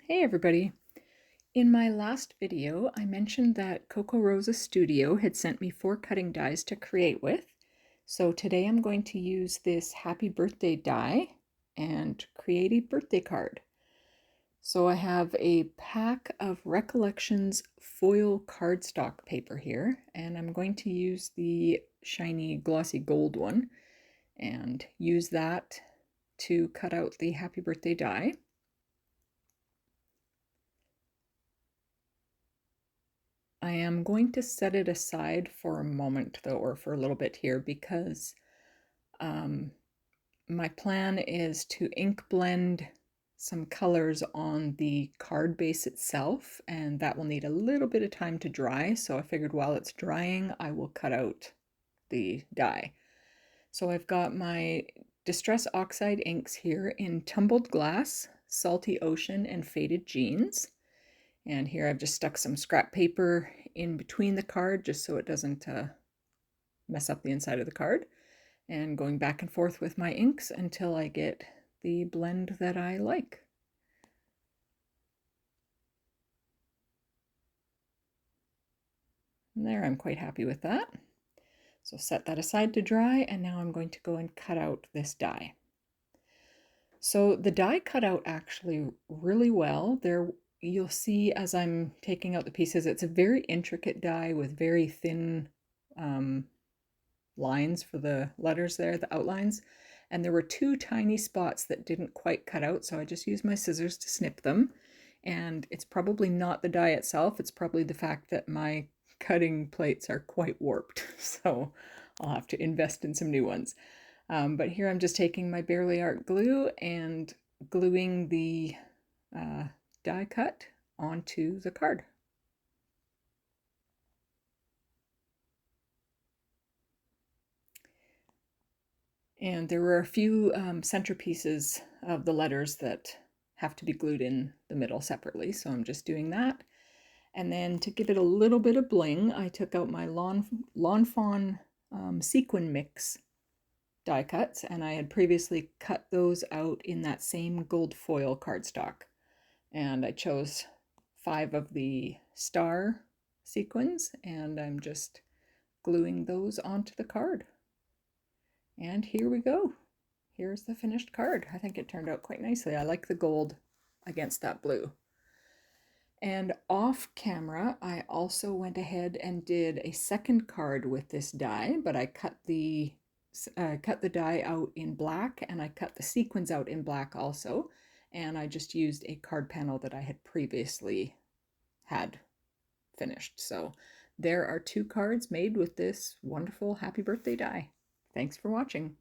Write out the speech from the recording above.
Hey everybody! In my last video, I mentioned that Coco Rosa Studio had sent me 4 cutting dies to create with. So today I'm going to use this happy birthday die and create a birthday card. So I have a pack of Recollections foil cardstock paper here, and I'm going to use the shiny glossy gold one and use that to cut out the happy birthday die. I am going to set it aside for a moment though, or for a little bit here, because my plan is to ink blend some colors on the card base itself, and that will need a little bit of time to dry. So I figured while it's drying, I will cut out the die. So I've got my Distress Oxide inks here in Tumbled Glass, Salty Ocean, and Faded Jeans. And here I've just stuck some scrap paper in between the card just so it doesn't mess up the inside of the card. And going back and forth with my inks until I get the blend that I like. And there, I'm quite happy with that. So set that aside to dry, and now I'm going to go and cut out this die. So the die cut out actually really well. There you'll see as I'm taking out the pieces, it's a very intricate die with very thin lines for the letters there, the outlines. And there were 2 tiny spots that didn't quite cut out, so I just used my scissors to snip them. And it's probably not the die itself, it's probably the fact that my cutting plates are quite warped, so I'll have to invest in some new ones. But here I'm just taking my Bearly Art glue and gluing the die cut onto the card. And there were a few centerpieces of the letters that have to be glued in the middle separately, so I'm just doing that. And then to give it a little bit of bling, I took out my Lawn Fawn Sequin Mix die cuts, and I had previously cut those out in that same gold foil cardstock. And I chose 5 of the star sequins, and I'm just gluing those onto the card. And here we go. Here's the finished card. I think it turned out quite nicely. I like the gold against that blue. And off camera, I also went ahead and did a second card with this die, but I cut the die out in black, and I cut the sequins out in black also. And I just used a card panel that I had previously had finished. So there are 2 cards made with this wonderful happy birthday die. Thanks for watching.